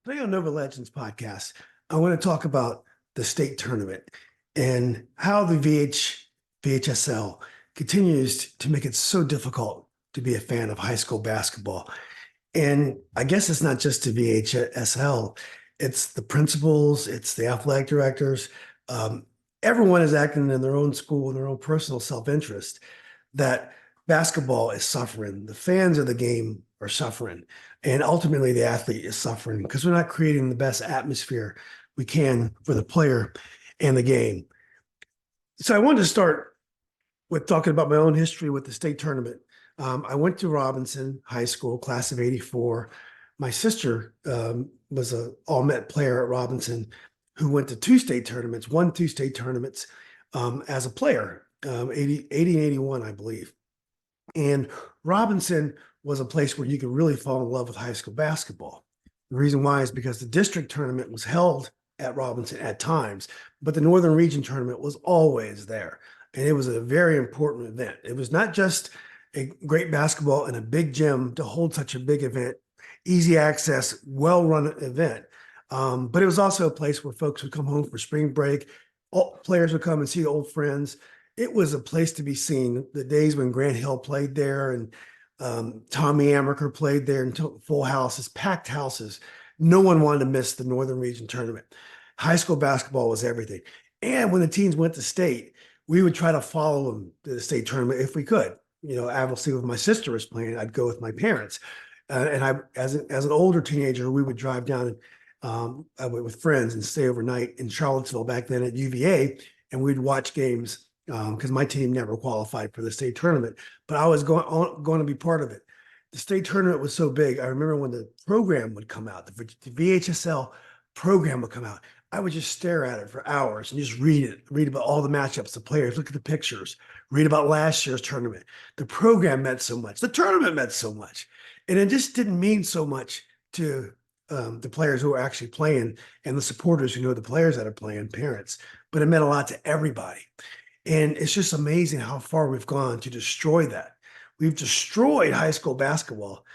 Today on Nova Legends podcast, I want to talk about the state tournament and how the VHSL continues to make it so difficult to be a fan of high school basketball. And I guess it's not just the VHSL, it's the principals, it's the athletic directors. Um, Everyone is acting in their own school, in their own personal self-interest that basketball is suffering. The fans of the game are suffering. And ultimately, the athlete is suffering because we're not creating the best atmosphere we can for the player and the game. So I wanted to start with talking about my own history with the state tournament. I went to Robinson High School, class of '84. My sister was an all-met player at Robinson who went to two state tournaments, won two state tournaments as a player, 80 and 81, I believe. And Robinson was a place where you could really fall in love with high school basketball. The reason why is because the district tournament was held at Robinson at times, but the Northern Region tournament was always there. And it was a very important event. It was not just a great basketball and a big gym to hold such a big event, easy access, well-run event. But it was also a place where folks would come home for spring break. All players would come and see old friends. It was a place to be seen. The days when Grant Hill played there and Tommy Amaker played there and full houses, packed houses. No one wanted to miss the Northern Region tournament. High school basketball was everything. And when the teams went to state, we would try to follow them to the state tournament if we could. You know, obviously, if my sister was playing, I'd go with my parents. And I, as an older teenager, we would drive down with friends and stay overnight in Charlottesville back then at UVA, and we'd watch games because my team never qualified for the state tournament, but I was going to be part of it. The state tournament was so big. I remember when the program would come out, the VHSL program would come out. I would just stare at it for hours and just read about all the matchups, the players, look at the pictures, read about last year's tournament. The program meant so much. The tournament meant so much. And it just didn't mean so much to the players who are actually playing and the supporters who know the players that are playing, parents, but it meant a lot to everybody. And it's just amazing how far we've gone to destroy that. We've destroyed high school basketball.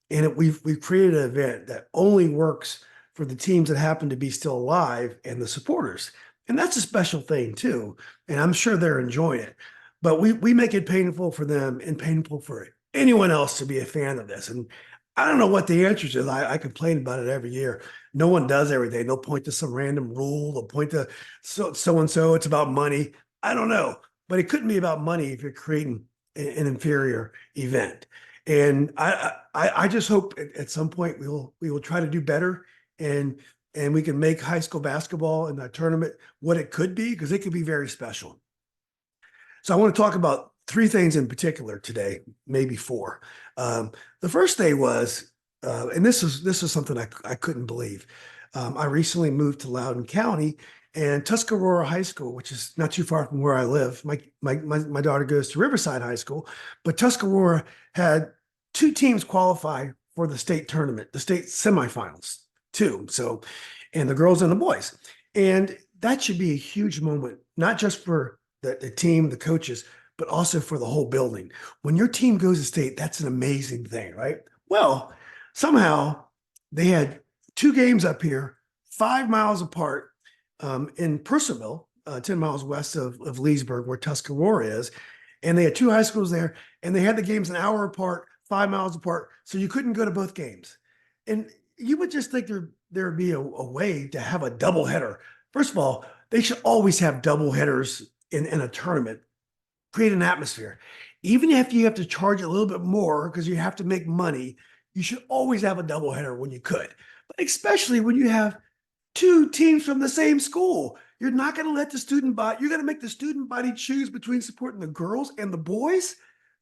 We've created an event that only works for the teams that happen to be still alive and the supporters. And that's a special thing too. And I'm sure they're enjoying it. But we make it painful for them and painful for anyone else to be a fan of this. And I don't know what the answer is. I complain about it every year. No one does everything. They'll point to some random rule. They'll point to so-and-so. It's about money. I don't know. But it couldn't be about money if you're creating an inferior event. And I just hope at some point we will try to do better and we can make high school basketball and that tournament what it could be, because it could be very special. So I want to talk about three things in particular today, maybe four. The first day was, and this is something I couldn't believe. I recently moved to Loudoun County, and Tuscarora High School, which is not too far from where I live. My daughter goes to Riverside High School, but Tuscarora had two teams qualify for the state tournament, the state semifinals, too. So, and the girls and the boys. And that should be a huge moment, not just for the team, the coaches, but also for the whole building. When your team goes to state, that's an amazing thing, right? Well, somehow they had two games up here, 5 miles apart, in Purcellville, 10 miles west of Leesburg, where Tuscarora is. And they had two high schools there, and they had the games an hour apart, 5 miles apart. So you couldn't go to both games. And you would just think there would be a way to have a doubleheader. First of all, they should always have doubleheaders in a tournament, create an atmosphere. Even if you have to charge a little bit more because you have to make money, you should always have a doubleheader when you could. But especially when you have two teams from the same school. You're not going to let the student body, you're going to make the student body choose between supporting the girls and the boys?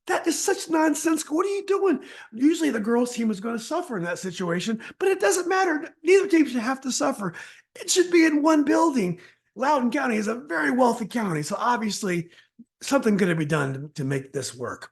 That is such nonsense. What are you doing? Usually the girls team is going to suffer in that situation, but it doesn't matter. Neither team should have to suffer. It should be in one building. Loudoun County is a very wealthy county, so obviously something going to be done to make this work.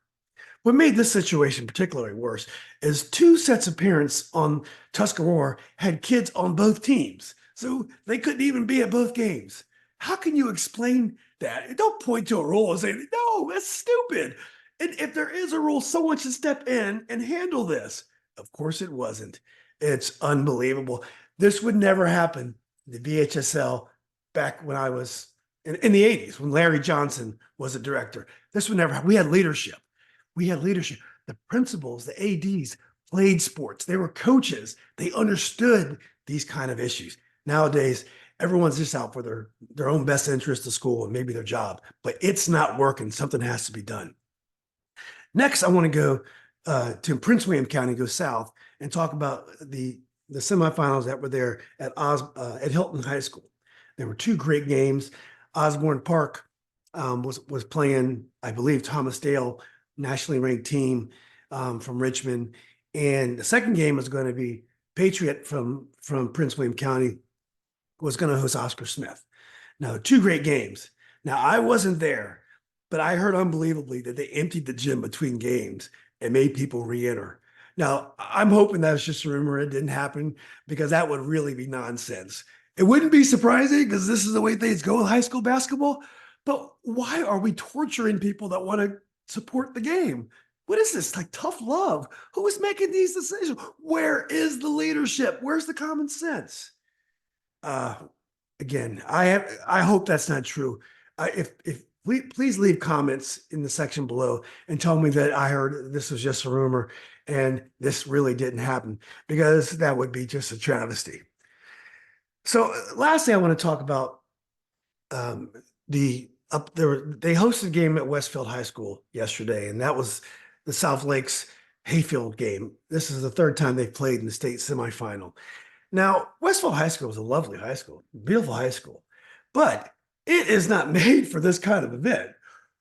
What made this situation particularly worse is two sets of parents on Tuscarora had kids on both teams. So they couldn't even be at both games. How can you explain that? Don't point to a rule and say, no, that's stupid. And if there is a rule, someone should step in and handle this. Of course it wasn't. It's unbelievable. This would never happen. The VHSL back when I was in the 80s, when Larry Johnson was a director. This would never happen. We had leadership. We had leadership. The principals, the ADs played sports. They were coaches. They understood these kind of issues. Nowadays, everyone's just out for their own best interest of school and maybe their job, but it's not working. Something has to be done. Next, I want to go to Prince William County, go south, and talk about the semifinals that were there at Hylton High School. There were two great games. Osborne Park was playing, I believe, Thomas Dale, nationally ranked team from Richmond, and the second game was going to be Patriot from Prince William County was going to host Oscar Smith. Now, two great games. Now, I wasn't there, but I heard unbelievably that they emptied the gym between games and made people re-enter. Now, I'm hoping that's just a rumor. It didn't happen because that would really be nonsense. It wouldn't be surprising because this is the way things go in high school basketball. But why are we torturing people that want to support the game? What is this, like tough love? Who is making these decisions? Where is the leadership? Where's the common sense? Uh, Again, I hope that's not true. If please leave comments in the section below and tell me that I heard this was just a rumor and this really didn't happen, because that would be just a travesty. So lastly, I want to talk about the up there. They hosted a game at Westfield High School yesterday, and that was the South Lakes Hayfield game. This is the third time they've played in the state semifinal. Now, Westfield High School is a lovely high school, beautiful high school, but it is not made for this kind of event.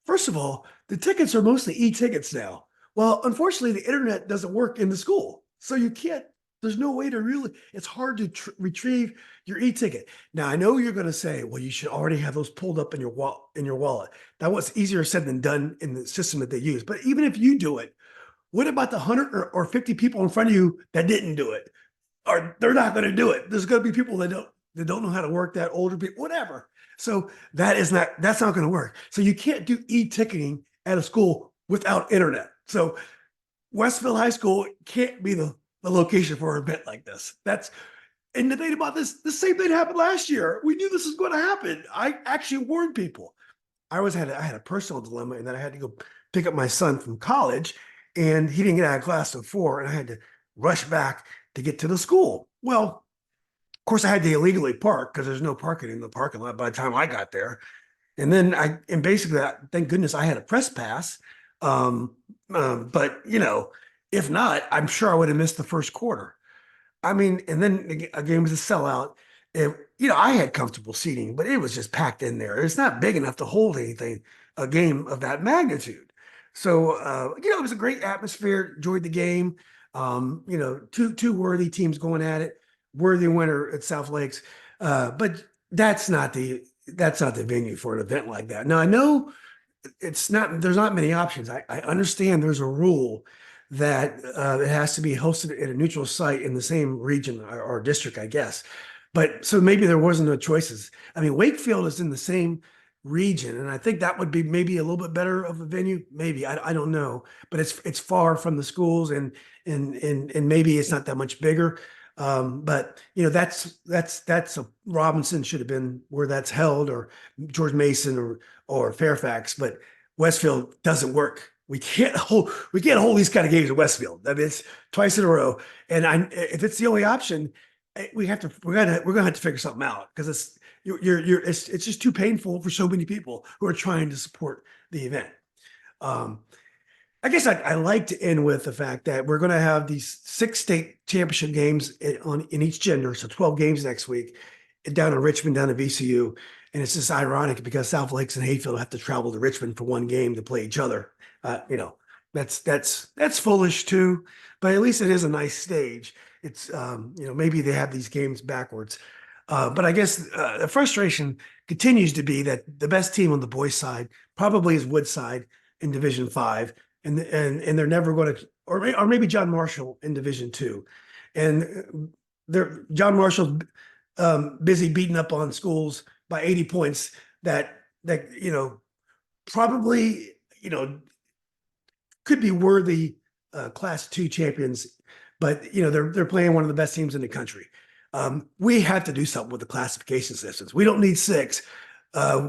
First of all, the tickets are mostly e-tickets now. Well, unfortunately, the internet doesn't work in the school. So you can't, there's no way to really, it's hard to retrieve your e-ticket. Now, I know you're going to say, well, you should already have those pulled up in your wallet. That was easier said than done in the system that they use. But even if you do it, what about the 100 or 50 people in front of you that didn't do it? Or they're not going to do it. There's going to be people that don't know how to work that, older people, whatever. So that's not going to work. So you can't do e-ticketing at a school without internet. So Westfield High School can't be the location for an event like this. And the thing about this, the same thing happened last year. We knew this was going to happen. I actually warned people. I had a personal dilemma, and then I had to go pick up my son from college, and he didn't get out of class till 4, and I had to rush back to get to the school. Well, of course, I had to illegally park because there's no parking in the parking lot by the time I got there. And then basically, thank goodness I had a press pass. But if not, I'm sure I would have missed the first quarter. I mean, and then a game was a sellout. I had comfortable seating, but it was just packed in there. It's not big enough to hold anything, a game of that magnitude. So, it was a great atmosphere. Enjoyed the game. Two worthy teams going at it. Worthy winner at South Lakes. But that's not the venue for an event like that. Now, I know there's not many options. I understand there's a rule that it has to be hosted at a neutral site in the same region or district, I guess. But so maybe there wasn't no choices. I mean, Wakefield is in the same region, and I think that would be maybe a little bit better of a venue. Maybe I don't know, but it's far from the schools, and maybe it's not that much bigger. But that's a Robinson should have been where that's held, or George Mason or Fairfax, but Westfield doesn't work. We can't hold these kind of games at Westfield. I mean, it's twice in a row, and if it's the only option, we're gonna have to figure something out, because it's just too painful for so many people who are trying to support the event. I guess I like to end with the fact that we're going to have these 6 state championship games in each gender, so 12 games next week, down in Richmond, down at VCU. And it's just ironic because South Lakes and Hayfield have to travel to Richmond for one game to play each other. That's foolish too, but at least it is a nice stage. It's maybe they have these games backwards. But I guess the frustration continues to be that the best team on the boys' side probably is Woodside in Division 5, and they're never going to, or maybe John Marshall in Division 2, and John Marshall's busy beating up on schools by 80 points that probably could be worthy Class 2 champions, but they're playing one of the best teams in the country. We have to do something with the classification systems. We don't need six.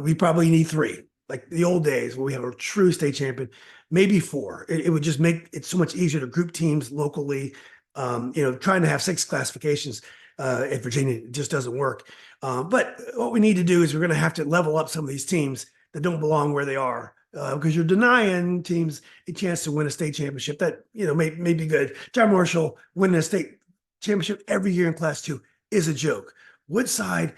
We probably need three, like the old days where we have a true state champion, maybe four. It would just make it so much easier to group teams locally. Trying to have six classifications at Virginia just doesn't work. But what we need to do is we're going to have to level up some of these teams that don't belong where they are, because you're denying teams a chance to win a state championship that may be good. John Marshall winning a state championship every year in Class 2 is a joke. Woodside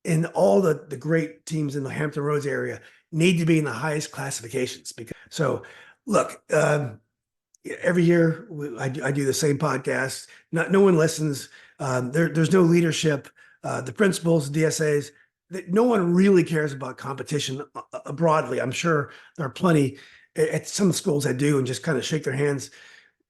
and all the great teams in the Hampton Roads area need to be in the highest classifications. So, look, every year I do the same podcast. No one listens. There's no leadership. The principals, DSAs, no one really cares about competition broadly. I'm sure there are plenty at some schools that do and just kind of shake their hands.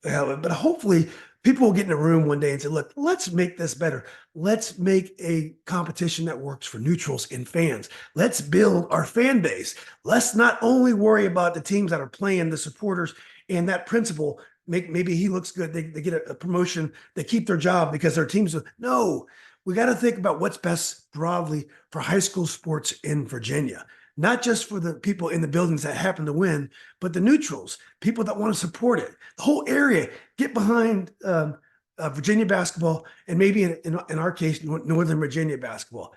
But hopefully people will get in a room one day and say, look, let's make this better. Let's make a competition that works for neutrals and fans. Let's build our fan base. Let's not only worry about the teams that are playing, the supporters, and that principal. Maybe he looks good. They get a promotion. They keep their job because their teams. No, we got to think about what's best broadly for high school sports in Virginia. Not just for the people in the buildings that happen to win, but the neutrals, people that want to support it. The whole area, get behind Virginia basketball, and maybe in our case, Northern Virginia basketball.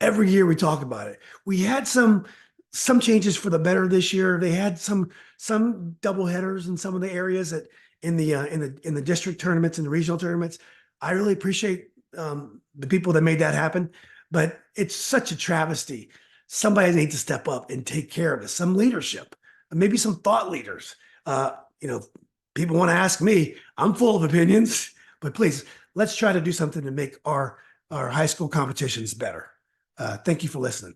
Every year we talk about it. We had some changes for the better this year. They had some double headers in some of the areas that in the district tournaments and the regional tournaments. I really appreciate the people that made that happen, but it's such a travesty. Somebody needs to step up and take care of it. Some leadership, maybe some thought leaders. People want to ask me. I'm full of opinions, but please, let's try to do something to make our high school competitions better. Thank you for listening.